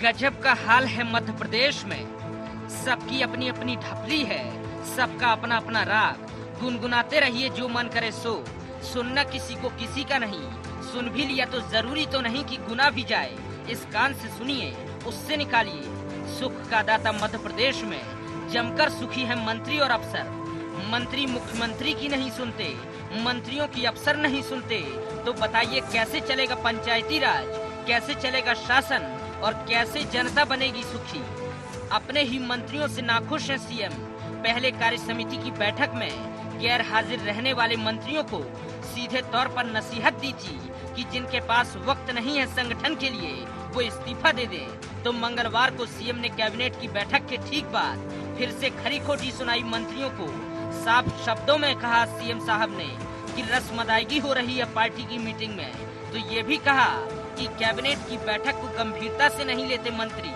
गजब का हाल है मध्य प्रदेश में। सबकी अपनी अपनी ढपली है, सबका अपना अपना राग। गुनगुनाते रहिए जो मन करे सो, सुनना किसी को किसी का नहीं। सुन भी लिया तो जरूरी तो नहीं कि गुना भी जाए। इस कान से सुनिए, उससे निकालिए। सुख का दाता मध्य प्रदेश में जमकर सुखी है मंत्री और अफसर। मंत्री मुख्यमंत्री की नहीं सुनते, मंत्रियों की अफसर नहीं सुनते। तो बताइए कैसे चलेगा पंचायती राज, कैसे चलेगा शासन और कैसे जनता बनेगी सुखी। अपने ही मंत्रियों से नाखुश है सीएम। पहले कार्य समिति की बैठक में गैर हाजिर रहने वाले मंत्रियों को सीधे तौर पर नसीहत दी थी कि जिनके पास वक्त नहीं है संगठन के लिए वो इस्तीफा दे दें। तो मंगलवार को सीएम ने कैबिनेट की बैठक के ठीक बाद फिर से खरी खोटी सुनाई मंत्रियों को। साफ शब्दों में कहा सीएम साहब ने कि रस्म अदायगी हो रही है पार्टी की मीटिंग में। तो ये भी कहा कि कैबिनेट की बैठक को गंभीरता से नहीं लेते मंत्री।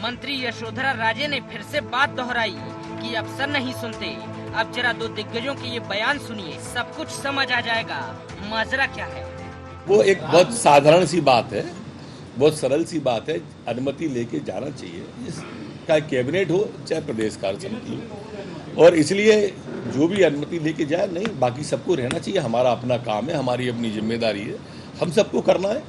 मंत्री यशोधरा राजे ने फिर से बात दोहराई कि अफसर नहीं सुनते। अब जरा दो दिग्गजों के ये बयान सुनिए, सब कुछ समझ आ जाएगा माजरा क्या है। वो एक बहुत साधारण सी बात है, बहुत सरल सी बात है। अनुमति लेके जाना चाहिए, चाहे कैबिनेट हो चाहे प्रदेश कार्य समिति हो। और इसलिए जो भी अनुमति लेके जाए, नहीं बाकी सबको रहना चाहिए। हमारा अपना काम है, हमारी अपनी जिम्मेदारी है, हम सबको करना है।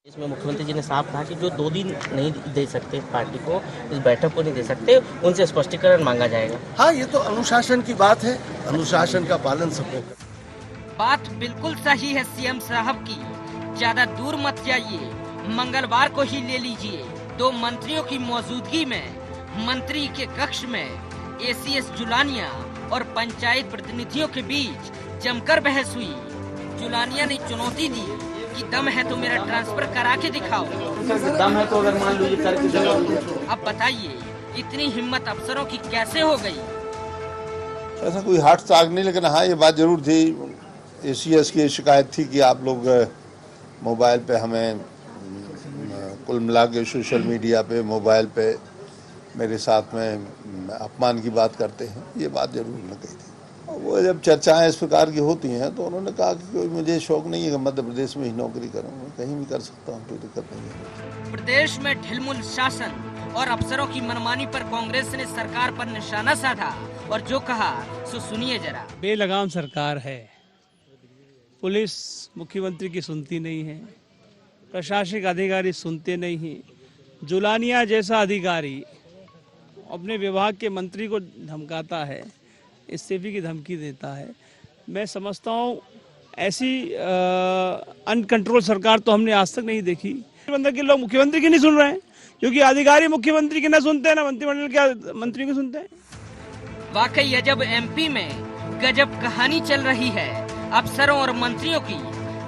इसमें मुख्यमंत्री जी ने साफ कहा कि जो 2 दिन नहीं दे सकते पार्टी को, इस बैठक को नहीं दे सकते, उनसे स्पष्टीकरण मांगा जाएगा। हाँ, ये तो अनुशासन की बात है, अनुशासन का पालन सबको करना। बात बिल्कुल सही है सीएम साहब की, ज्यादा दूर मत जाइए, मंगलवार को ही ले लीजिए। 2 मंत्रियों की मौजूदगी में मंत्री के कक्ष में एसीएस जुलानिया और पंचायत प्रतिनिधियों के बीच जमकर बहस हुई। जुलानिया ने चुनौती दी कि दम है तो मेरा ट्रांसफर करा के दिखाओ। दम है तो अगर मान लीजिए करके दिखाओ। अब बताइए इतनी हिम्मत अफसरों की कैसे हो गई। ऐसा कोई हाथ साग नहीं, लेकिन हाँ ये बात जरूर थी, एसीएस की शिकायत थी कि आप लोग मोबाइल पे हमें कुल मिला के सोशल मीडिया पे मोबाइल पे मेरे साथ में अपमान की बात करते हैं। ये बात जरूर उन्होंने कही थी। वो जब चर्चाएं इस प्रकार की होती हैं तो उन्होंने कहा कि कोई मुझे शौक नहीं है कि मध्य प्रदेश में ही नौकरी करूँ, मैं कहीं भी कर सकता हूँ, कोई दिक्कत नहीं है। प्रदेश में ढिलमुल शासन और अफसरों की मनमानी पर कांग्रेस ने सरकार पर निशाना साधा और जो कहा सो सुनिए जरा। बेलगाम सरकार है, पुलिस मुख्यमंत्री की सुनती नहीं है, प्रशासनिक अधिकारी सुनते नहीं हैं। जुलानिया जैसा अधिकारी अपने विभाग के मंत्री को धमकाता है, इस्तीफे की धमकी देता है। मैं समझता हूँ ऐसी अनकंट्रोल सरकार तो हमने आज तक नहीं देखी। मंत्री के लोग मुख्यमंत्री की नहीं सुन रहे हैं, क्योंकि अधिकारी मुख्यमंत्री की ना सुनते हैं, ना मंत्रिमंडल के मंत्री की सुनते हैं। वाकई अजब एमपी में गजब कहानी चल रही है। अफसरों और मंत्रियों की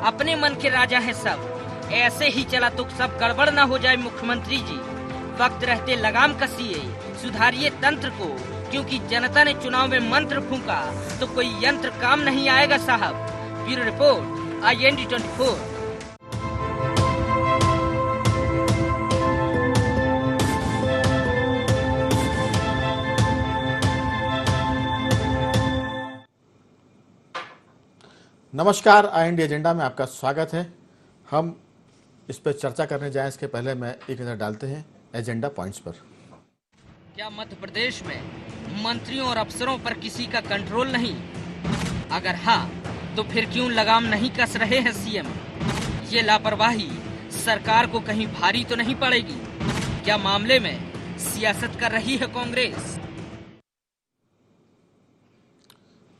अपने मन के राजा है सब। ऐसे ही चला तो सब गड़बड़ ना हो जाए मुख्यमंत्री जी। वक्त रहते लगाम कसिए, सुधारिए तंत्र को, क्योंकि जनता ने चुनाव में मंत्र फूंका तो कोई यंत्र काम नहीं आएगा साहब। Bureau report, IND 24। नमस्कार, IND एजेंडा में आपका स्वागत है। हम इस पर चर्चा करने जाएं इसके पहले मैं एक नजर डालते हैं एजेंडा पॉइंट्स पर। क्या मध्य प्रदेश में मंत्रियों और अफसरों पर किसी का कंट्रोल नहीं? अगर हाँ, तो फिर क्यों लगाम नहीं कस रहे हैं सीएम? ये लापरवाही सरकार को कहीं भारी तो नहीं पड़ेगी? क्या मामले में सियासत कर रही है कांग्रेस?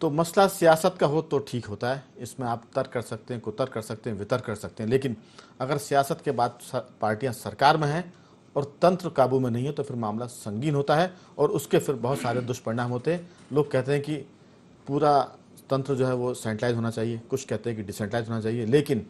तो मसला सियासत का हो तो ठीक होता है, इसमें आप तर्क कर सकते हैं, कुतर्क कर सकते हैं, वितर्क कर सकते हैं। लेकिन अगर सियासत के बाद पार्टियां सरकार में हैं और तंत्र काबू में नहीं है तो फिर मामला संगीन होता है और उसके फिर बहुत सारे दुष्परिणाम होते हैं। लोग कहते हैं कि पूरा तंत्र जो है वो सेंट्रलाइज होना चाहिए, कुछ कहते हैं कि डिसेंट्रलाइज होना चाहिए, लेकिन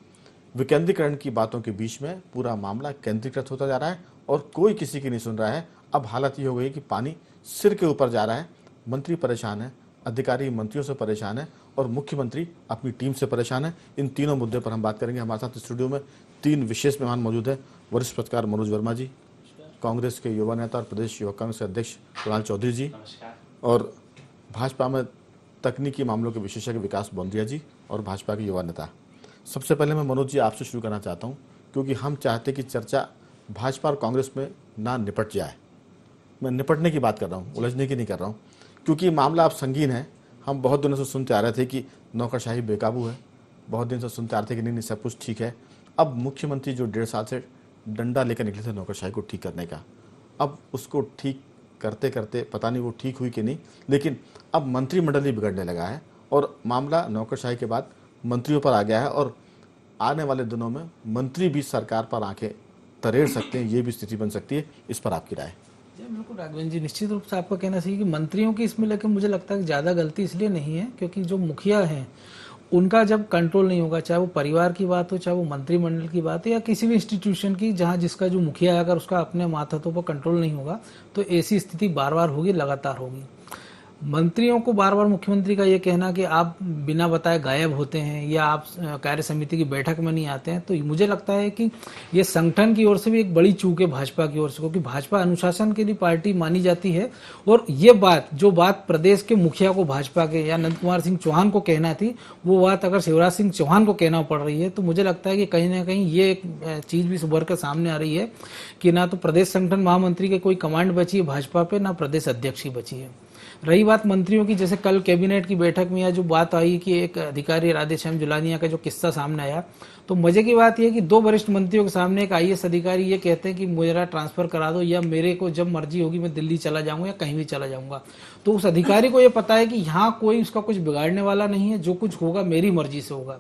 विकेंद्रीकरण की बातों के बीच में पूरा मामला केंद्रीकृत होता जा रहा है और कोई किसी की नहीं सुन रहा है। अब हालत ये हो गई कि पानी सिर के ऊपर जा रहा है। मंत्री परेशान है, अधिकारी मंत्रियों से परेशान है और मुख्यमंत्री अपनी टीम से परेशान है। इन तीनों मुद्दे पर हम बात करेंगे। हमारे साथ स्टूडियो में 3 विशेष मेहमान मौजूद हैं। वरिष्ठ पत्रकार मनोज वर्मा जी, कांग्रेस के युवा नेता और प्रदेश युवा कांग्रेस के अध्यक्ष कुणाल चौधरी जी, और भाजपा में तकनीकी मामलों के विशेषज्ञ विकास बोंद्रिया जी और भाजपा के युवा नेता। सबसे पहले मैं मनोज जी आपसे शुरू करना चाहता हूँ, क्योंकि हम चाहते कि चर्चा भाजपा और कांग्रेस में ना निपट जाए। मैं निपटने की बात कर रहा हूँ, उलझने की नहीं कर रहा हूँ, क्योंकि मामला अब संगीन है। हम बहुत दिनों से सुनते आ रहे थे कि नौकरशाही बेकाबू है, बहुत दिन से सुनते आ रहे थे कि नहीं सब कुछ ठीक है। अब मुख्यमंत्री जो 1.5 साल से डंडा लेकर निकले थे नौकरशाही को ठीक करने का, अब उसको ठीक करते करते पता नहीं वो ठीक हुई कि नहीं, लेकिन अब मंत्रिमंडल ही बिगड़ने लगा है और मामला नौकरशाही के बाद मंत्रियों पर आ गया है और आने वाले दिनों में मंत्री भी सरकार पर आंखें तरेड़ सकते हैं, ये भी स्थिति बन सकती है। इस पर आपकी राय? जी बिल्कुल राघवेंद्र जी, निश्चित रूप से आपका कहना सही कि मंत्रियों की इसमें लेकर मुझे लगता है कि ज़्यादा गलती इसलिए नहीं है क्योंकि जो मुखिया हैं उनका जब कंट्रोल नहीं होगा, चाहे वो परिवार की बात हो, चाहे वो मंत्रिमंडल की बात हो या किसी भी इंस्टीट्यूशन की, जहां जिसका जो मुखिया है अगर उसका अपने मातहतों पर कंट्रोल नहीं होगा तो ऐसी स्थिति बार बार होगी, लगातार होगी। मंत्रियों को बार बार मुख्यमंत्री का ये कहना कि आप बिना बताए गायब होते हैं या आप कार्य समिति की बैठक में नहीं आते हैं, तो मुझे लगता है कि ये संगठन की ओर से भी एक बड़ी चूक है भाजपा की ओर से, क्योंकि भाजपा अनुशासन के लिए पार्टी मानी जाती है और ये बात प्रदेश के मुखिया को भाजपा के या नंद कुमार सिंह चौहान को कहना थी, वो बात अगर शिवराज सिंह चौहान को कहना पड़ रही है तो मुझे लगता है कि कहीं ना कहीं ये एक चीज भी उभर कर सामने आ रही है कि ना तो प्रदेश संगठन महामंत्री के कोई कमांड बची है भाजपा पे, ना प्रदेश अध्यक्ष की बची है। रही बात मंत्रियों की, जैसे कल कैबिनेट की बैठक में या जो बात आई कि एक अधिकारी राधेश्याम जुलानिया का जो किस्सा सामने आया, तो मजे की बात यह कि 2 वरिष्ठ मंत्रियों के सामने एक IAS अधिकारी ये कहते हैं कि मेरा ट्रांसफर करा दो या मेरे को जब मर्जी होगी मैं दिल्ली चला जाऊंगा या कहीं भी चला जाऊंगा। तो उस अधिकारी को ये पता है कि यहाँ कोई उसका कुछ बिगाड़ने वाला नहीं है, जो कुछ होगा मेरी मर्जी से होगा।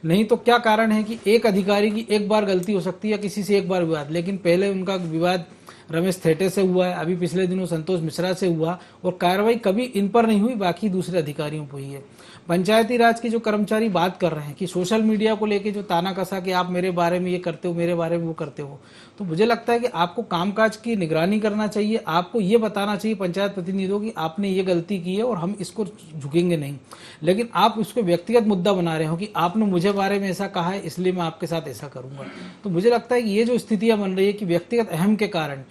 नहीं तो क्या कारण है कि एक अधिकारी की एक बार गलती हो सकती है, किसी से एक बार विवाद, लेकिन पहले उनका विवाद रमेश थेटे से हुआ है, अभी पिछले दिनों संतोष मिश्रा से हुआ और कार्रवाई कभी इन पर नहीं हुई, बाकी दूसरे अधिकारियों पर हुई है। पंचायती राज के जो कर्मचारी बात कर रहे हैं कि सोशल मीडिया को लेके जो ताना कसा कि आप मेरे बारे में ये करते हो, मेरे बारे में वो करते हो, तो मुझे लगता है कि आपको कामकाज की निगरानी करना चाहिए, आपको ये बताना चाहिए पंचायत प्रतिनिधियों की आपने ये गलती की है और हम इसको झुकेंगे नहीं। लेकिन आप इसको व्यक्तिगत मुद्दा बना रहे हो कि आपने मुझे बारे में ऐसा कहा है इसलिए मैं आपके साथ ऐसा करूंगा। तो मुझे लगता है कि ये जो स्थितियां बन रही है कि व्यक्तिगत अहम के कारण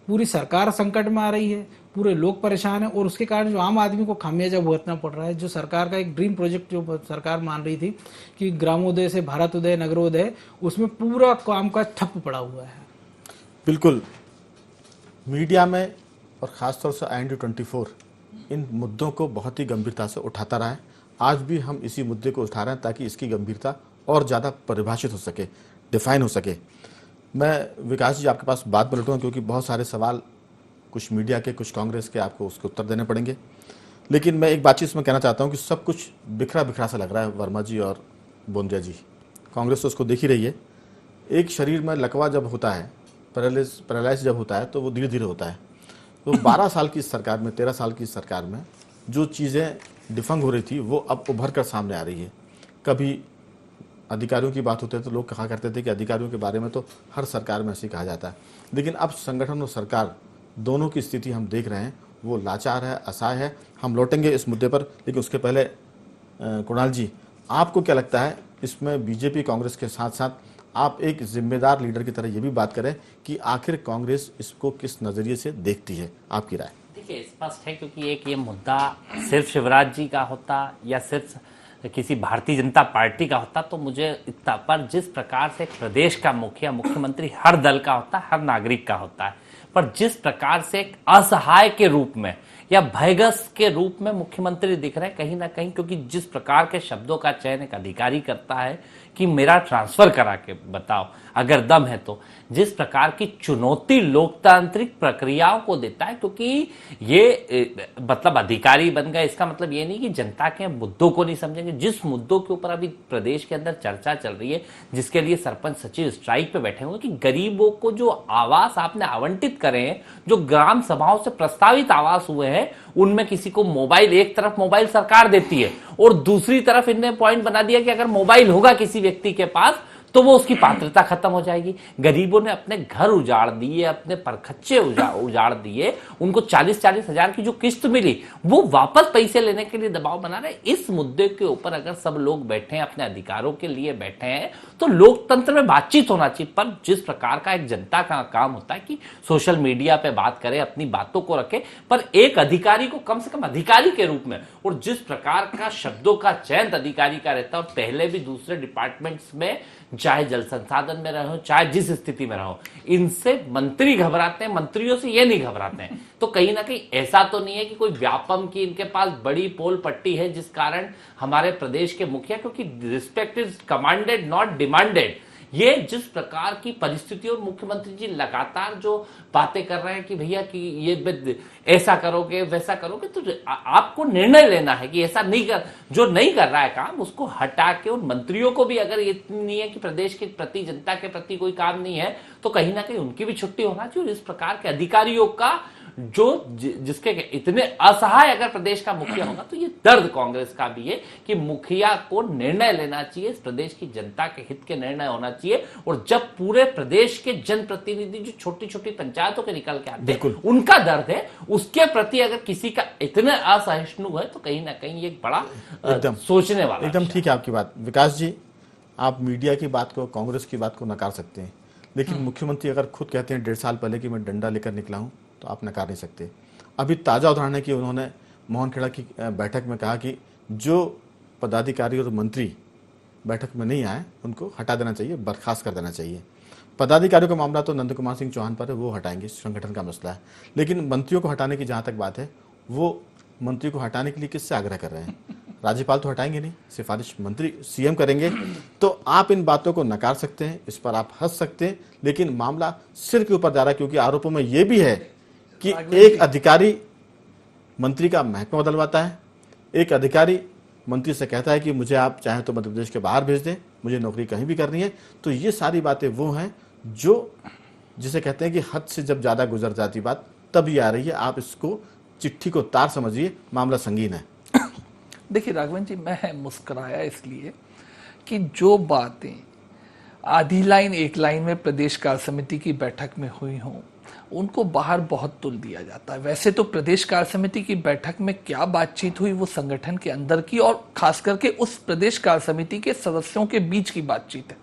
पूरी सरकार संकट में आ रही है, पूरे लोग परेशान हैं और उसके कारण जो आम आदमी को खामियाजा भुगतना पड़ रहा है। जो सरकार का एक ड्रीम प्रोजेक्ट जो सरकार मान रही थी कि ग्रामोदय से भारतोदय, नगरोदय, उसमें पूरा काम का ठप पड़ा हुआ है। बिल्कुल, मीडिया में और ख़ासतौर से IND24 इन मुद्दों को बहुत ही गंभीरता से उठाता रहा है। आज भी हम इसी मुद्दे को उठा रहे हैं ताकि इसकी गंभीरता और ज़्यादा परिभाषित हो सके, डिफाइन हो सके। मैं विकास जी आपके पास बात पलटूँगा क्योंकि बहुत सारे सवाल कुछ मीडिया के, कुछ कांग्रेस के, आपको उसके उत्तर देने पड़ेंगे। लेकिन मैं एक बात चीज़ में कहना चाहता हूँ कि सब कुछ बिखरा बिखरा सा लग रहा है वर्मा जी और बोंदिया जी। कांग्रेस तो उसको देख ही रही है। एक शरीर में लकवा जब होता है, पैरालाइज जब होता है तो वो धीरे धीरे होता है। तो 12 साल की सरकार में, 13 साल की सरकार में जो चीज़ें डिफंग हो रही थी वो अब उभर कर सामने आ रही है। कभी अधिकारियों की बात होती है तो लोग कहा करते थे कि अधिकारियों के बारे में तो हर सरकार में ऐसे ही कहा जाता है, लेकिन अब संगठन और सरकार दोनों की स्थिति हम देख रहे हैं, वो लाचार है, असहाय है। हम लौटेंगे इस मुद्दे पर, लेकिन उसके पहले कुणाल जी, आपको क्या लगता है इसमें बीजेपी कांग्रेस के साथ साथ आप एक जिम्मेदार लीडर की तरह ये भी बात करें कि आखिर कांग्रेस इसको किस नज़रिए से देखती है? आपकी राय? देखिए, स्पष्ट है क्योंकि एक ये मुद्दा सिर्फ शिवराज जी का होता या सिर्फ किसी भारतीय जनता पार्टी का होता तो मुझे इतना, पर जिस प्रकार से प्रदेश का मुखिया, मुख्यमंत्री हर दल का होता है, हर नागरिक का होता है, पर जिस प्रकार से एक असहाय के रूप में या भयग्रस्त के रूप में मुख्यमंत्री दिख रहे हैं कहीं ना कहीं, क्योंकि जिस प्रकार के शब्दों का चयन एक अधिकारी करता है कि मेरा ट्रांसफर करा के बताओ अगर दम है तो, जिस प्रकार की चुनौती लोकतांत्रिक प्रक्रियाओं को देता है, क्योंकि ये मतलब अधिकारी बन गए इसका मतलब ये नहीं कि जनता के मुद्दों को नहीं समझेंगे। जिस मुद्दों के ऊपर अभी प्रदेश के अंदर चर्चा चल रही है, जिसके लिए सरपंच सचिव स्ट्राइक पे बैठे हुए कि गरीबों को जो आवास आपने आवंटित करे हैं, जो ग्राम सभाओं से प्रस्तावित आवास हुए हैं, उनमें किसी को मोबाइल, एक तरफ मोबाइल सरकार देती है और दूसरी तरफ इनने पॉइंट बना दिया कि अगर मोबाइल होगा किसी व्यक्ति के पास तो वो उसकी पात्रता खत्म हो जाएगी। गरीबों ने अपने घर उजाड़ दिए, अपने परखच्चे उजाड़ दिए, उनको 40-40 हजार की जो किस्त मिली वो वापस पैसे लेने के लिए दबाव बना रहे। इस मुद्दे के ऊपर अगर सब लोग बैठे हैं, अपने अधिकारों के लिए बैठे हैं, तो लोकतंत्र में बातचीत होना चाहिए। पर जिस प्रकार का एक जनता का काम होता है कि सोशल मीडिया पे बात करे, अपनी बातों को रखे, पर एक अधिकारी को कम से कम अधिकारी के रूप में, और जिस प्रकार का शब्दों का चयन अधिकारी का रहता है, और पहले भी दूसरे डिपार्टमेंट्स में चाहे जल संसाधन में रहो, चाहे जिस स्थिति में रहो, इनसे मंत्री घबराते हैं, मंत्रियों से ये नहीं घबराते हैं। तो कहीं ना कहीं ऐसा तो नहीं है कि कोई व्यापम की इनके पास बड़ी पोल पट्टी है जिस कारण हमारे प्रदेश के मुखिया, क्योंकि respect is commanded not demanded, ये जिस प्रकार की परिस्थितियों, मुख्यमंत्री जी लगातार जो बातें कर रहे हैं कि भैया कि ये ऐसा करोगे वैसा करोगे, तो आपको निर्णय लेना है कि ऐसा नहीं कर, जो नहीं कर रहा है काम उसको हटा के, उन मंत्रियों को भी अगर ये नहीं है कि प्रदेश के प्रति, जनता के प्रति कोई काम नहीं है, तो कहीं ना कहीं उनकी भी छुट्टी होना चाहिए। और इस प्रकार के अधिकारियों का जो जिसके इतने असहाय अगर प्रदेश का मुखिया होगा, तो ये दर्द कांग्रेस का भी है कि मुखिया को निर्णय लेना चाहिए, इस प्रदेश की जनता के हित के निर्णय होना चाहिए। और जब पूरे प्रदेश के जनप्रतिनिधि जो छोटी छोटी पंचायतों के निकल के आते हैं, उनका दर्द है, उसके प्रति अगर किसी का इतने असहिष्णु है, तो कहीं ना कहीं एक बड़ा एकदम सोचने वाला। एकदम ठीक है आपकी बात विकास जी। आप मीडिया की बात को, कांग्रेस की बात को नकार सकते हैं, लेकिन मुख्यमंत्री अगर खुद कहते हैं 1.5 साल पहले कि मैं डंडा लेकर निकला हूं, तो आप नकार नहीं सकते। अभी ताज़ा उदाहरण है कि उन्होंने मोहनखेड़ा की बैठक में कहा कि जो पदाधिकारी और मंत्री बैठक में नहीं आए उनको हटा देना चाहिए, बर्खास्त कर देना चाहिए। पदाधिकारियों का मामला तो नंद कुमार सिंह चौहान पर है, वो हटाएंगे, संगठन का मसला है। लेकिन मंत्रियों को हटाने की जहाँ तक बात है, वो मंत्री को हटाने के लिए किससे आग्रह कर रहे हैं? राज्यपाल तो हटाएंगे नहीं, सिफारिश मंत्री सीएम करेंगे। तो आप इन बातों को नकार सकते हैं, इस पर आप हंस सकते हैं, लेकिन मामला सिर के ऊपर जा रहा है, क्योंकि आरोपों में यह भी है कि एक अधिकारी मंत्री का महकमा बदलवाता है, एक अधिकारी मंत्री से कहता है कि मुझे आप चाहे तो मध्य प्रदेश के बाहर भेज दें, मुझे नौकरी कहीं भी करनी है। तो ये सारी बातें वो हैं जो जिसे कहते हैं कि हद से जब ज्यादा गुजर जाती बात तब ये आ रही है। आप इसको चिट्ठी को तार समझिए, मामला संगीन है। देखिए राघवन जी, मैं मुस्कुराया इसलिए कि जो बातें आधी लाइन एक लाइन में प्रदेश कार्य समिति की बैठक में हुई हों, उनको बाहर बहुत तुल दिया जाता है। वैसे तो प्रदेश कार्य समिति की बैठक में क्या बातचीत हुई वो संगठन के अंदर की और खास करके उस प्रदेश कार्य समिति के सदस्यों के बीच की बातचीत है।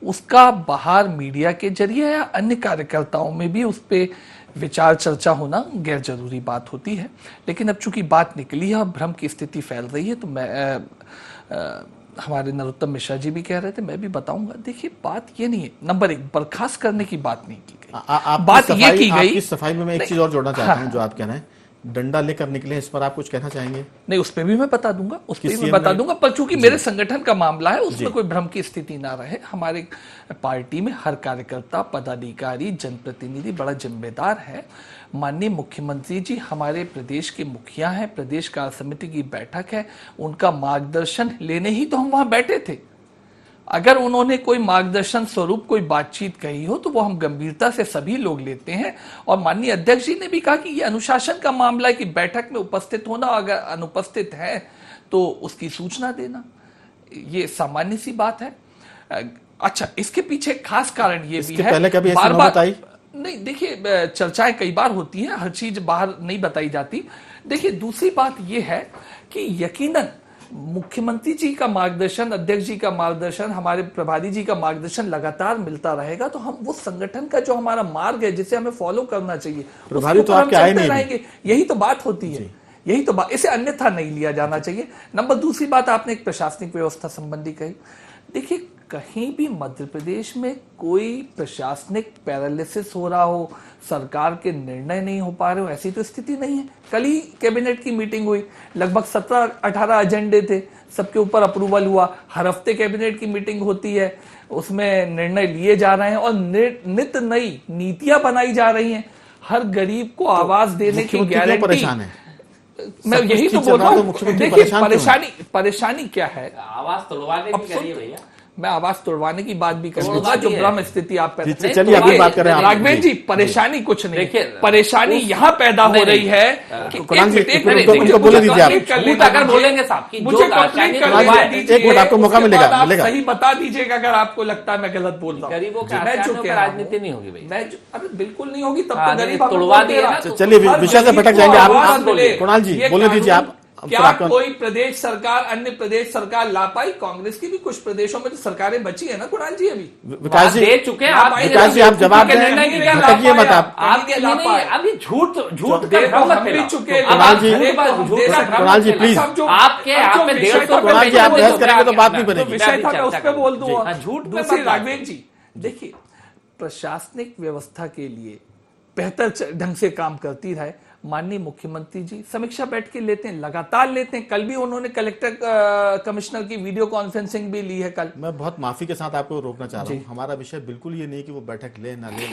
उसका बाहर मीडिया के जरिए या अन्य कार्यकर्ताओं में भी उस पर विचार चर्चा होना गैर जरूरी बात होती है। लेकिन अब चूंकि बात निकली है और भ्रम की स्थिति फैल रही है, तो मैं हमारे नरोत्तम मिश्रा जी भी कह रहे थे, मैं भी बताऊंगा। देखिए बात ये नहीं है, नंबर 1 बर्खास्त करने की बात नहीं की गई, बात ये की गई। इस सफाई में मैं एक चीज और जोड़ना चाहता हूं, जो आप कह रहे हैं डंडा लेकर निकले, इस पर आप कुछ कहना चाहेंगे? नहीं, उस पर भी मैं बता दूंगा, उस पर भी मैं बता दूंगा, पर चूंकि मेरे संगठन का मामला है उसमें कोई भ्रम की स्थिति ना रहे। हमारे पार्टी में हर कार्यकर्ता, पदाधिकारी, जनप्रतिनिधि बड़ा जिम्मेदार है। माननीय मुख्यमंत्री जी हमारे प्रदेश के मुखिया हैं, प्रदेश कार्य समिति की बैठक है, उनका मार्गदर्शन लेने ही तो हम वहां बैठे थे। अगर उन्होंने कोई मार्गदर्शन स्वरूप कोई बातचीत कही हो तो वो हम गंभीरता से सभी लोग लेते हैं। और माननीय अध्यक्ष जी ने भी कहा कि ये अनुशासन का मामला है कि बैठक में उपस्थित होना, अगर अनुपस्थित है तो उसकी सूचना देना, ये सामान्य सी बात है। अच्छा, इसके पीछे खास कारण ये भी है, पहले कभी बार बार आई? नहीं, देखिए चर्चाएं कई बार होती हैं, हर चीज बाहर नहीं बताई जाती। देखिए दूसरी बात यह है कि यकीनन मुख्यमंत्री जी का मार्गदर्शन, अध्यक्ष जी का मार्गदर्शन, हमारे प्रभारी जी का मार्गदर्शन लगातार मिलता रहेगा, तो हम वो संगठन का जो हमारा मार्ग है जिसे हमें फॉलो करना चाहिए, प्रभारी तो आपके आए नहीं रहेंगे। यही तो बात होती है, यही तो बात, इसे अन्यथा नहीं लिया जाना चाहिए। नंबर दूसरी बात, आपने एक प्रशासनिक व्यवस्था संबंधी कही। देखिए कहीं भी मध्य प्रदेश में कोई प्रशासनिक पैरालिसिस हो रहा हो, सरकार के निर्णय नहीं हो पा रहे हो, ऐसी तो स्थिति नहीं है। कल ही कैबिनेट की मीटिंग हुई, लगभग 17-18 एजेंडे थे, सबके ऊपर अप्रूवल हुआ। हर हफ्ते कैबिनेट की मीटिंग होती है, उसमें निर्णय लिए जा रहे हैं और नित नई नीतियां बनाई जा रही हैं। हर गरीब को आवास देने की गारंटी, मैं यही तो बोल रहा हूँ। देखिए परेशानी क्या है, आवाज तोड़वाने की करिए भैया। मैं आवाज तोड़वाने की बात भी करूंगा, जो भ्रम स्थिति आप पैदा, चलिए अभी बात करें राघवेंद्र जी। परेशानी कुछ नहीं, परेशानी यहाँ पैदा हो रही है कि अगर बोलेंगे साहब की मुझे एक मिनट आपको मौका मिलेगा। सही बता दीजिएगा अगर आपको लगता है मैं गलत बोल रहा हूँ। गरीबों की राजनीति नहीं होगी भाई, मैं अरे बिल्कुल नहीं होगी, तब तो गरीब तोड़वा दिया। चलिए विषय से भटक जाएंगे आप। कुणाल जी बोले दीजिए, क्या कोई प्रदेश सरकार अन्य प्रदेश सरकार ला पाई? कांग्रेस की भी कुछ प्रदेशों में तो सरकारें बची है ना कुणाल जी, अभी विकास जी दे चुके हैं आप। विकास जी आप जवाब दें, भटकिए मत आप। अभी झूठ हम भी चुके कुणाल जी प्लीज, आपके यहाँ पे 150 कुणाल जी आप बहस करेंगे तो बात नहीं बनेगी। विषय था मैं उस पर बोल दूंगा। झूठ पे दूसरी मत राघवेंद्र जी देखिए, प्रशासनिक व्यवस्था के लिए बेहतर ढंग से काम करती रहे। माननीय मुख्यमंत्री जी समीक्षा बैठ के लेते हैं, लगातार लेते हैं। कल भी उन्होंने कलेक्टर कमिश्नर की वीडियो कॉन्फ्रेंसिंग भी ली है कल। मैं बहुत माफी के साथ आपको रोकना चाह रहा हूँ। हमारा विषय बिल्कुल ये नहीं कि वो बैठक ले ना ले,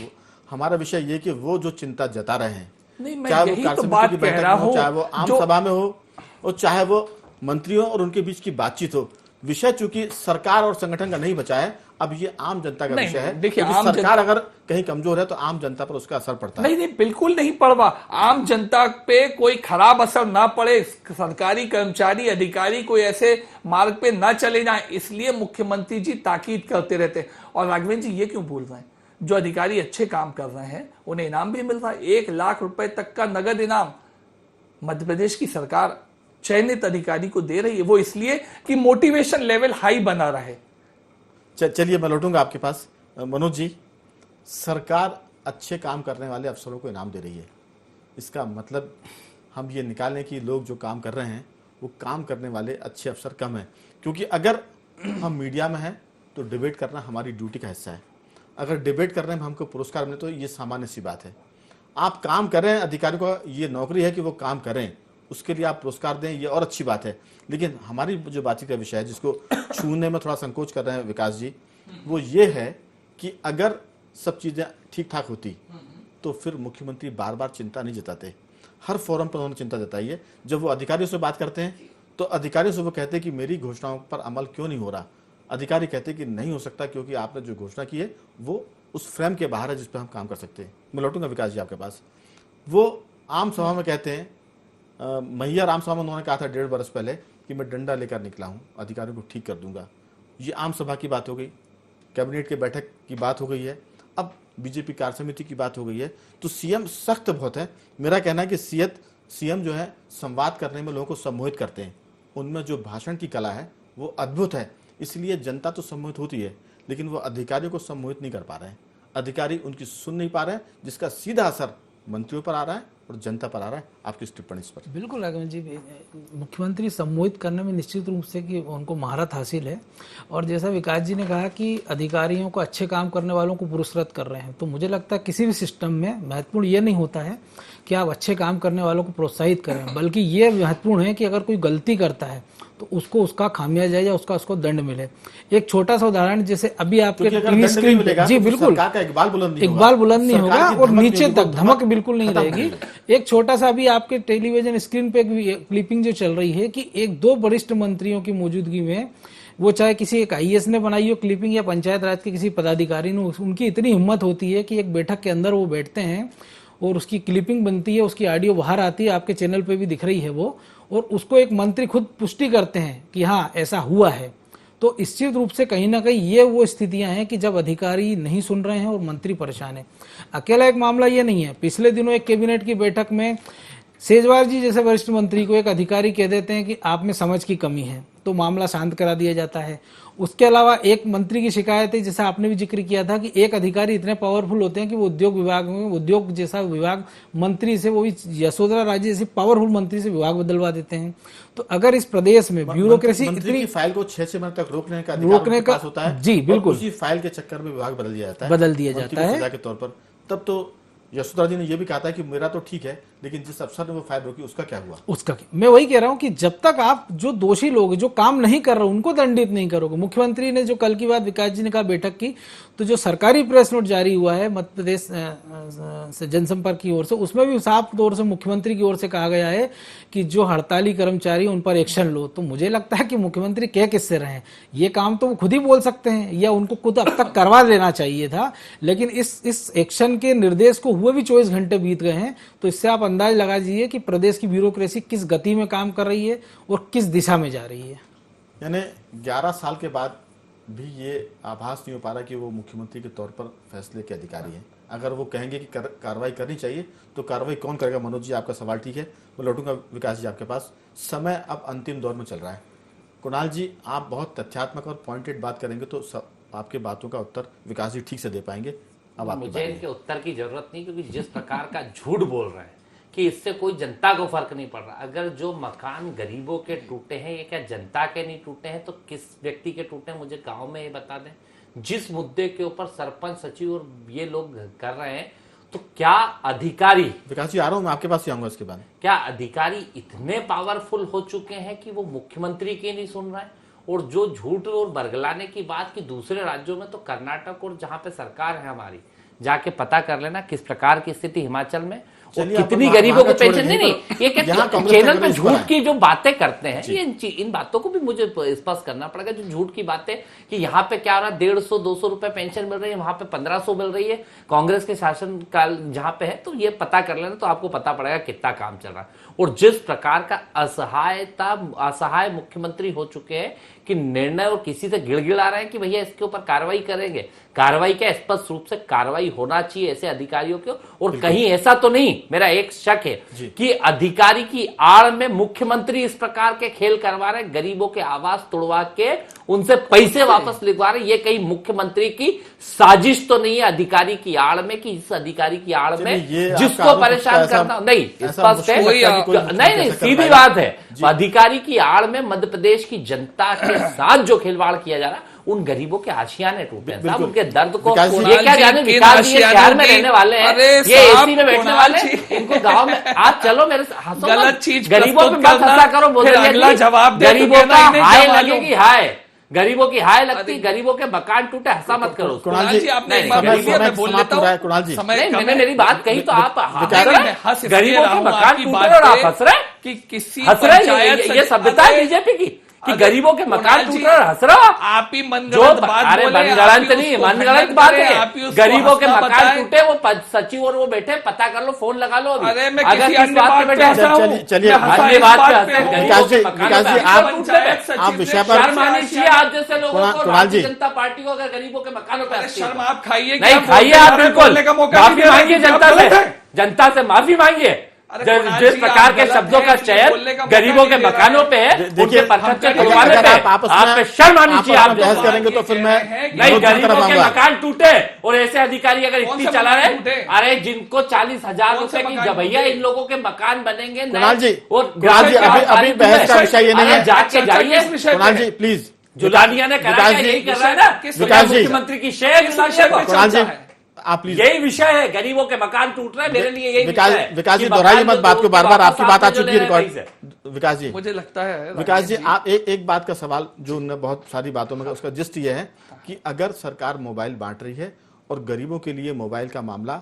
हमारा विषय ये कि वो जो चिंता जता रहे हैं, नहीं मैं चाहे वो यही तो कार्यसमिति बात की कह बैठक रहा में हो, हूँ, चाहे वो आम सभा में हो, और चाहे वो मंत्रियों और उनके बीच की बातचीत हो, विषय चूंकि सरकार और संगठन का नहीं बचा है, अब ये आम जनता का विषय है। देखिए, क्योंकि आम सरकार अगर कहीं कमजोर है तो आम जनता पर उसका असर पड़ता है। नहीं बिल्कुल नहीं पड़वा। आम जनता पे कोई खराब असर ना पड़े, सरकारी कर्मचारी अधिकारी कोई ऐसे मार्ग पे ना चले जाए, इसलिए मुख्यमंत्री जी ताकीद करते रहते हैं। और राघवेंद्र जी ये क्यों बोल रहे हैं? जो अधिकारी अच्छे काम कर रहे हैं उन्हें इनाम भी मिल रहा है। 1 लाख रुपए तक का नगद इनाम मध्य प्रदेश की सरकार चयनित अधिकारी को दे रही है। वो इसलिए कि मोटिवेशन लेवल हाई बना रहे। चलिए मैं लौटूंगा आपके पास। मनोज जी, सरकार अच्छे काम करने वाले अफसरों को इनाम दे रही है, इसका मतलब हम ये निकालें कि लोग जो काम कर रहे हैं वो काम करने वाले अच्छे अफसर कम हैं। क्योंकि अगर हम मीडिया में हैं तो डिबेट करना हमारी ड्यूटी का हिस्सा है। अगर डिबेट करने में हमको पुरस्कार मिले तो ये सामान्य सी बात है। आप काम कर रहे हैं, अधिकारियों को ये नौकरी है कि वो काम करें, उसके लिए आप पुरस्कार दें, ये और अच्छी बात है। लेकिन हमारी जो बातचीत का विषय है, जिसको छूने में थोड़ा संकोच कर रहे हैं विकास जी, वो ये है कि अगर सब चीज़ें ठीक ठाक होती तो फिर मुख्यमंत्री बार बार चिंता नहीं जताते। हर फोरम पर उन्होंने चिंता जताई है। जब वो अधिकारियों से बात करते हैं तो अधिकारियों से वो कहते हैं कि मेरी घोषणाओं पर अमल क्यों नहीं हो रहा। अधिकारी कहते हैं कि नहीं हो सकता क्योंकि आपने जो घोषणा की है वो उस फ्रेम के बाहर है जिस पर हम काम कर सकते हैं। मैं लौटूंगा विकास जी आपके पास। वो आम सभा में कहते हैं, मैया राम सभा में उन्होंने कहा था 1.5 बरस पहले कि मैं डंडा लेकर निकला हूं, अधिकारियों को ठीक कर दूंगा। ये आम सभा की बात हो गई, कैबिनेट के बैठक की बात हो गई है, अब बीजेपी कार्य समिति की बात हो गई है। तो सीएम सख्त बहुत है। मेरा कहना है कि सीएम जो है संवाद करने में लोगों को सम्मोहित करते हैं, उनमें जो भाषण की कला है वो अद्भुत है। इसलिए जनता तो सम्मोहित होती है, लेकिन वो अधिकारियों को सम्मोहित नहीं कर पा रहे हैं। अधिकारी उनकी सुन नहीं पा रहे हैं, जिसका सीधा असर मंत्रियों पर आ रहा है और जनता पर आ रहा है। आपकी टिप्पणी इस पर? बिल्कुल राघवन जी, मुख्यमंत्री सम्मोहित करने में निश्चित रूप से कि उनको महारत हासिल है। और जैसा विकास जी ने कहा कि अधिकारियों को, अच्छे काम करने वालों को पुरस्कृत कर रहे हैं, तो मुझे लगता है किसी भी सिस्टम में महत्वपूर्ण ये नहीं होता है कि आप अच्छे काम करने वालों को प्रोत्साहित करें, बल्कि ये महत्वपूर्ण है कि अगर कोई गलती करता है तो उसको उसका खामियाजा या उसको दंड मिले। एक छोटा सा उदाहरण, जैसे अभी आपके टीवी स्क्रीन पे, जी बिल्कुल, इकबाल बुलंद नहीं होगा और नीचे तक धमक बिल्कुल नहीं रहेगी। एक छोटा सा अभी आपके टेलीविजन स्क्रीन पे क्लिपिंग जो चल रही है कि 1-2 वरिष्ठ मंत्रियों की मौजूदगी में, वो चाहे किसी एक आईएएस ने बनाई हो क्लिपिंग या पंचायत राज के किसी पदाधिकारी ने, उनकी इतनी हिम्मत होती है कि एक बैठक के अंदर वो बैठते हैं और उसकी क्लिपिंग बनती है, उसकी ऑडियो बाहर आती है, आपके चैनल पे भी दिख रही है वो, और उसको एक मंत्री खुद पुष्टि करते हैं कि हाँ ऐसा हुआ है। तो निश्चित रूप से कहीं ना कहीं ये वो स्थितियां हैं कि जब अधिकारी नहीं सुन रहे हैं और मंत्री परेशान है। अकेला एक मामला ये नहीं है। पिछले दिनों एक कैबिनेट की बैठक में सेजवार जी जैसे वरिष्ठ मंत्री को एक अधिकारी कह देते हैं कि आप में समझ की कमी है, तो मामला शांत करा दिया जाता है। उसके अलावा एक मंत्री की शिकायत है, जैसा आपने भी जिक्र किया था, कि एक अधिकारी इतने पावरफुल होते हैं कि वो उद्योग विभाग में, उद्योग जैसा विभाग मंत्री से, वो भी यशोधरा राजे जैसे पावरफुल मंत्री से विभाग बदलवा देते हैं। तो अगर इस प्रदेश में ब्यूरोक्रेसी इतनी, फाइल को 6 महीने तक रोकने का होता है, जी बिल्कुल, उसी फाइल के चक्कर में विभाग बदल दिया जाता है सजा के तौर पर। तब तो यशोधरा जी ने यह भी कहा था कि मेरा तो ठीक है, लेकिन जिस अफसर ने वो फाइल रोकी उसका क्या हुआ? उसका क्या? मैं वही कह रहा हूं कि जब तक आप जो दोषी लोग जो काम नहीं कर रहे उनको दंडित नहीं करोगे। मुख्यमंत्री ने जो कल की बात विकास जी ने कहा बैठक की, तो जो सरकारी प्रेस नोट जारी हुआ है मध्य प्रदेश से जनसंपर्क की ओर से, उसमें भी साफ तौर से मुख्यमंत्री की ओर से कहा गया है कि जो हड़ताली कर्मचारी उन पर एक्शन लो। तो मुझे लगता है कि मुख्यमंत्री कह किससे रहे हैं, ये काम तो वो खुद ही बोल सकते हैं या उनको खुद अब तक करवा लेना चाहिए था। लेकिन इस एक्शन के निर्देश को हुए भी 24 घंटे बीत गए हैं, तो इससे आप अंदाज लगा दीजिए कि प्रदेश की ब्यूरोक्रेसी किस गति में काम कर रही है और किस दिशा में जा रही है। यानी 11 साल के बाद भी ये आभास नहीं हो पा रहा कि वो मुख्यमंत्री के तौर पर फैसले के अधिकारी हैं। अगर वो कहेंगे कि कार्रवाई करनी चाहिए तो कार्रवाई कौन करेगा? मनोज जी, आपका सवाल ठीक है, मैं लौटूंगा विकास जी आपके पास। समय अब अंतिम दौर में चल रहा है। कुणाल जी, आप बहुत तथ्यात्मक और पॉइंटेड बात करेंगे तो आपके बातों का उत्तर विकास जी ठीक से दे पाएंगे। अब आपकी मुझे इनके उत्तर की जरूरत नहीं, क्योंकि जिस प्रकार का झूठ बोल रहे हैं कि इससे कोई जनता को फर्क नहीं पड़ रहा। अगर जो मकान गरीबों के टूटे हैं, ये क्या जनता के नहीं टूटे हैं तो किस व्यक्ति के टूटे हैं? मुझे गांव में ये बता दें। जिस मुद्दे के ऊपर सरपंच, सचिव और ये लोग कर रहे हैं, तो क्या अधिकारी, विकास जी आ रहा हूं मैं आपके पास ही आऊंगा इसके बाद, क्या अधिकारी इतने पावरफुल हो चुके हैं कि वो मुख्यमंत्री की नहीं सुन रहे हैं? और जो झूठ और बरगलाने की बात की दूसरे राज्यों में, तो कर्नाटक और जहां पे सरकार है हमारी, जाके पता कर लेना किस प्रकार की स्थिति हिमाचल में और कितनी गरीबों को पेंशन। नहीं, ये क्या चैनल पे झूठ की जो बातें करते हैं, ये इन बातों को भी मुझे स्पष्ट करना पड़ेगा। जो झूठ की बातें कि यहाँ पे क्या हो रहा है, 150-200 रुपए पेंशन मिल रही है, वहां पे 1500 मिल रही है कांग्रेस के शासन काल जहां पे है, तो ये पता कर लेना तो आपको पता पड़ेगा कितना काम चल रहा है। और जिस प्रकार का असहाय मुख्यमंत्री हो चुके हैं कि निर्णय और किसी से गिड़गिड़ा रहे हैं कि भैया इसके ऊपर कार्रवाई करेंगे। कार्रवाई क्या, स्पष्ट रूप से कार्रवाई होना चाहिए ऐसे अधिकारियों के। और कहीं ऐसा तो नहीं, मेरा एक शक है कि अधिकारी की आड़ में मुख्यमंत्री इस प्रकार के खेल करवा रहे, गरीबों के आवास तोड़वा के उनसे पैसे वापस लिखवा रहे। ये कहीं मुख्यमंत्री की साजिश तो नहीं है अधिकारी की आड़ में, कि इस अधिकारी की आड़ में जिसको परेशान करना नहीं, स्पष्ट है। नहीं, सीधी बात है, अधिकारी की आड़ में मध्य प्रदेश की जनता के साथ जो खिलवाड़ किया जा रहा है, उन गरीबों के आशियाने टूटे हैं साहब, उनके दर्द को ये क्या जाने। विकास जी शहर में रहने वाले हैं, ये एसी में बैठने वाले हैं, इनको गांव में आप चलो मेरे गलत चीज, गरीबों पे मत हंसा करो। बोल रही जवाब, गरीबों का हाय लगेगी, हाय गरीबों की हाय लगती, गरीबों के मकान टूटे, हंसा मत करो। कुणाल जी आपने एक बार बोल दिया, मैं बोल लेता हूं। कुणाल जी मैंने मेरी बात कही तो आप गरीबों के मकान टूटे और आप हंस रहे कि किसी हंस रहे। ये सभ्यता है बीजेपी की कि गरीबों के मकान टूट रहे और हंस रहा। आप ही मनगढ़ंत बात बोले। मनगढ़ंत नहीं, मनगढ़ंत बात है। गरीबों के मकान टूटे, वो सचिव और वो बैठे, पता कर लो, फोन लगा लो। अरे मैं किसी अन्य बात पे बैठा हूं। चलिए आप विषय पर शर्म आनी चाहिए आप जैसे लोगों को, भारतीय जनता पार्टी को, अगर गरीबों के मकानों पर शर्म आप खाइए, नहीं खाइए आप, बिल्कुल माफी मांगिए जनता से माफी मांगिए। जिस प्रकार के शब्दों का चयन गरीबों के मकानों पे है, उनके परखच्चे तोड़वाने पे आप पे शर्म आनी चाहिए। आप बहस करेंगे तो फिर मैं नहीं, गरीबों के मकान टूटे और ऐसे अधिकारी अगर इतनी चला रहे, अरे जिनको 40,000 रुपए की जबैया, इन लोगों के मकान बनेंगे। कुणाल जी, और अभी बहस का विषय ये नहीं है, जाके जाइए। कुणाल जी प्लीज, जुलानिया ने करा, यही कर रहा है ना मुख्यमंत्री की शेर। कुणाल जी आप प्लीज, यही विषय है, गरीबों के मकान टूट रहे हैं, मेरे लिए यही विषय है। विकास जी दोहराइए मत बात को, बार बार आपकी बात आ चुकी है रिकॉर्ड। विकास जी, मुझे लगता है विकास जी आप एक बात का सवाल जो उन्होंने बहुत सारी बातों में, उसका जिस्ट ये है कि अगर सरकार मोबाइल बांट रही है और गरीबों के लिए मोबाइल का मामला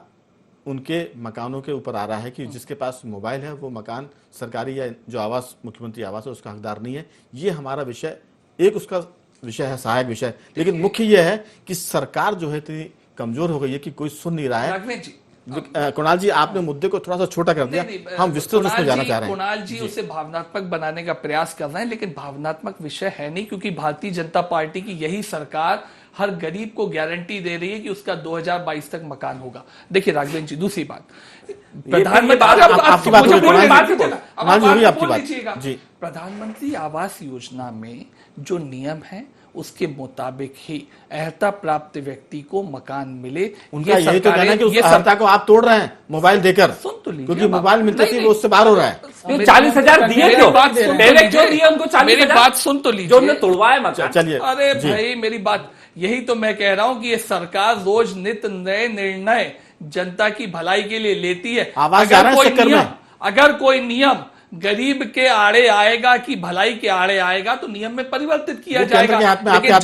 उनके मकानों के ऊपर आ रहा है कि जिसके पास मोबाइल है वो मकान सरकारी या जो आवास, मुख्यमंत्री आवास है, उसका हकदार नहीं है। ये हमारा विषय, एक उसका विषय है, सहायक विषय। लेकिन मुख्य ये है कि सरकार जो है इतनी कमजोर हो गई है कि कोई सुन नहीं रहा है। कुणाल जी आपने मुद्दे को थोड़ा सा छोटा कर दिया, हम विस्तृत उसमें जाना चाह रहे हैं। कुणाल जी उसे भावनात्मक बनाने का प्रयास कर रहे हैं, लेकिन भावनात्मक विषय है नहीं, क्योंकि भारतीय जनता पार्टी की यही सरकार हर गरीब को गारंटी दे रही है कि उसका 2022 तक मकान होगा। देखिए राघवेंद्र जी, दूसरी बात, प्रधानमंत्री आवास योजना में जो नियम है उसके मुताबिक ही अर्हता प्राप्त व्यक्ति को मकान मिले। उनका यही तो कहना है कि उस अर्हता को आप तोड़ रहे हैं मोबाइल देकर, सुन तो लीजिए, क्योंकि मोबाइल मिलते थे वो उससे बाहर हो रहा है। 40,000 दिए क्यों? पहले क्यों दिए उनको 40,000? मेरी बात सुन तो लीजिए, जो उन्होंने तोड़वाया मकान। चलिए, अरे भाई मेरी बात, यही तो मैं कह रहा हूं कि ये सरकार रोज नित नए निर्णय जनता की भलाई के लिए लेती है। अगर कोई नियम गरीब के आड़े आएगा कि भलाई के आड़े आएगा तो नियम में परिवर्तित किया जाएगा। लेकिन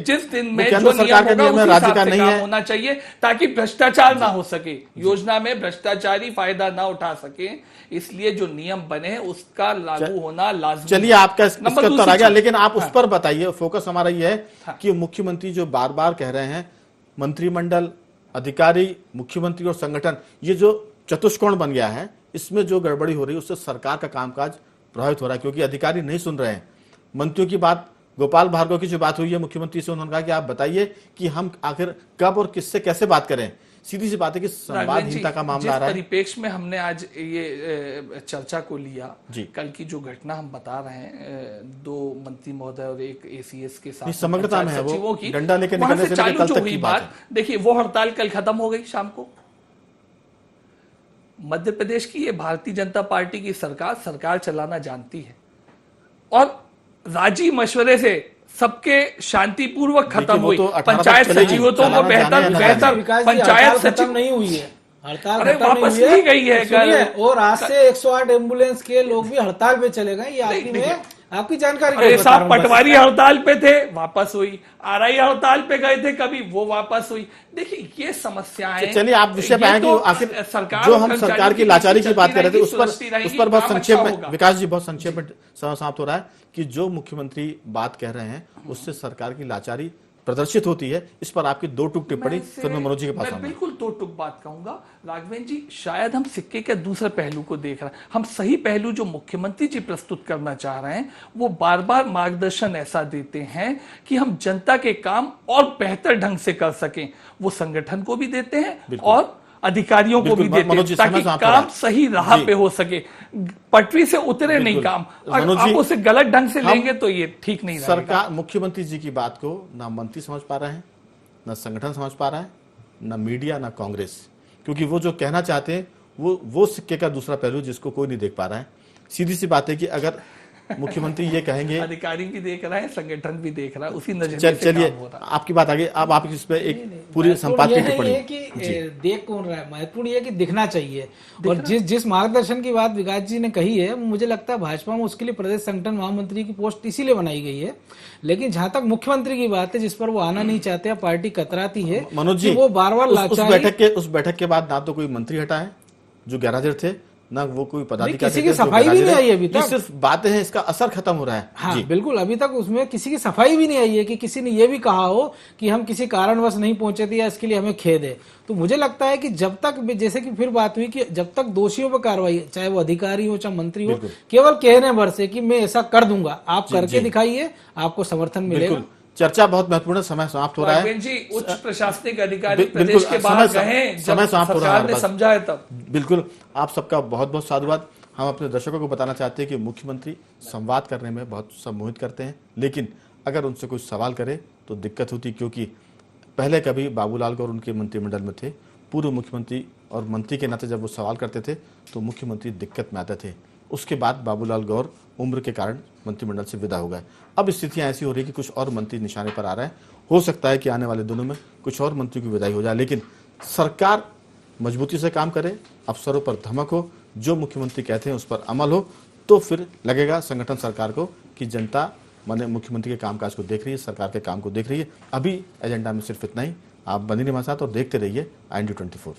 जिस दिन में जो नियम होगा उसी हिसाब से काम होना चाहिए, ताकि भ्रष्टाचार ना हो सके, योजना में भ्रष्टाचारी फायदा ना उठा सके। इसलिए जो नियम बने उसका लागू होना लाजमी। चलिए आपका इसका उत्तर आ गया, लेकिन आप उस पर बताइए। फोकस हमारा ये है कि मुख्यमंत्री जो बार बार कह रहे हैं, मंत्रिमंडल, अधिकारी, मुख्यमंत्री और संगठन, ये जो चतुष्कोण बन गया है, इसमें जो गड़बड़ी हो रही है उससे सरकार का कामकाज प्रभावित हो रहा है, क्योंकि अधिकारी नहीं सुन रहे हैं। मंत्रियों की बात, गोपाल भार्गव की जो बात हुई है मुख्यमंत्री से, उन्होंने कहा कि आप बताइए कि हम आखिर कब और किससे कैसे बात करें। सीधी सी बात है कि संवादहीनता का मामला आ रहा है। परिप्रेक्ष्य में हमने आज ये चर्चा को लिया जी। कल की जो घटना हम बता रहे हैं, 2 मंत्री महोदय और एक एसीएस के साथ समग्रता में है, वो सचिवों की डंडा लेके वहां निकलने से से लेके चालू कल जो तक हुई की बात बात, देखिए वो हड़ताल कल खत्म हो गई शाम को। मध्य प्रदेश की ये भारतीय जनता पार्टी की सरकार चलाना जानती है और राजी मशवरे से सबके शांतिपूर्वक खत्म हुई। पंचायत सचिवों को बेहतर पंचायत सचिव नहीं हुई है, हड़ताल अरे खत्म वापस नहीं हुई ली गई है सुनिए, कल। और आज से 108 एम्बुलेंस के लोग भी हड़ताल पे चले गए। ये आपकी जानकारी के लिए अरे बता रहा साहब हूं बस। पटवारी हड़ताल पे थे, वापस हुई। आरआई हड़ताल पे गए थे कभी, वो वापस हुई। देखिए ये समस्याएं। चलिए आप विषय पे आए कि आखिर जो हम सरकार की लाचारी की बात कर रहे थे उस पर बहुत संक्षेप में विकास जी बहुत संक्षेप में समाप्त हो रहा है कि जो मुख्यमंत्री बात कह रहे हैं उससे सरकार की लाचारी प्रदर्शित होती है। इस पर आपकी 2 टूक टिप्पणी फिर मैं मनोज जी के पास आऊंगा। बिल्कुल 2 टूक बात कहूंगा राघवेंद्र जी, शायद हम सिक्के के दूसरे पहलू को देख रहे हैं। हम सही पहलू जो मुख्यमंत्री जी प्रस्तुत करना चाह रहे हैं वो बार बार मार्गदर्शन ऐसा देते हैं कि हम जनता के काम और बेहतर ढंग से कर सकें। वो संगठन को भी देते हैं और अधिकारियों को भी देते हैं ताकि काम सही राह पे हो सके, पटरी से उतरे नहीं काम। आप उसे गलत ढंग से लेंगे तो ये ठीक नहीं रहेगा। सरकार मुख्यमंत्री जी की बात को ना मंत्री समझ पा रहे हैं, ना संगठन समझ पा रहा है, ना मीडिया, ना कांग्रेस, क्योंकि वो जो कहना चाहते हैं वो सिक्के का दूसरा पहलू जिसको कोई नहीं देख पा रहा है। सीधी सी बात है कि अगर मुख्यमंत्री ये कहेंगे, अधिकारी भी देख रहा है, संगठन भी देख रहा है, उसी नजरिए से चलिए काम हो रहा है। आपकी बात आगे। अब आप इस पे एक पूरी संपादकीय टिप्पणी। देख कौन रहा है, महत्वपूर्ण ये कि दिखना चाहिए। और जिस मार्गदर्शन की बात विकास जी ने कही है, मुझे लगता है भाजपा में उसके लिए प्रदेश संगठन महामंत्री की पोस्ट इसीलिए बनाई गई है। लेकिन जहां तक मुख्यमंत्री की बात है जिस पर वो आना नहीं चाहते, पार्टी कतराती है, मनोज जी वो बार बार उस बैठक के बाद ना तो कोई मंत्री हटा है जो गैरहाजिर थे, ना वो कोई पदाधिकारी, किसी की सफाई भी नहीं आई अभी तक। सिर्फ बातें हैं, इसका असर खत्म हो रहा है। हाँ बिल्कुल, अभी तक उसमें किसी की सफाई भी नहीं आई है कि किसी ने ये भी कहा हो कि हम किसी कारणवश नहीं पहुंचे थे या इसके लिए हमें खेद है। तो मुझे लगता है कि जब तक, जैसे कि फिर बात हुई कि जब तक दोषियों पर कार्रवाई, चाहे वो अधिकारी हो चाहे मंत्री हो, केवल कहने भर से कि मैं ऐसा कर दूंगा, आप करके दिखाइए, आपको समर्थन मिलेगा। चर्चा बहुत महत्वपूर्ण, समय समाप्त हो रहा है जी। उच्च प्रशासनिक अधिकारी प्रदेश के बाहर गए, समय समाप्त हो रहा है, सरकार ने समझा है तब। बिल्कुल, आप सबका बहुत बहुत साधुवाद। हम अपने दर्शकों को बताना चाहते हैं कि मुख्यमंत्री संवाद करने में बहुत सम्मोहित करते हैं, लेकिन अगर उनसे कुछ सवाल करे तो दिक्कत होती, क्योंकि पहले कभी बाबूलाल गौर उनके मंत्रिमंडल में थे, पूर्व मुख्यमंत्री और मंत्री के नाते जब वो सवाल करते थे तो मुख्यमंत्री दिक्कत में आते थे। उसके बाद बाबूलाल गौर उम्र के कारण मंत्रिमंडल से विदा हो गए। अब स्थितियां ऐसी हो रही कि कुछ और मंत्री निशाने पर आ रहे हैं। हो सकता है कि आने वाले दिनों में कुछ और मंत्री की विदाई हो जाए, लेकिन सरकार मजबूती से काम करे, अफसरों पर धमक हो, जो मुख्यमंत्री कहते हैं उस पर अमल हो, तो फिर लगेगा संगठन सरकार को कि जनता माने मुख्यमंत्री के कामकाज को देख रही है, सरकार के काम को देख रही है। अभी एजेंडा में सिर्फ इतना ही। आप बने रहिए हमारे साथ और देखते रहिए IND24।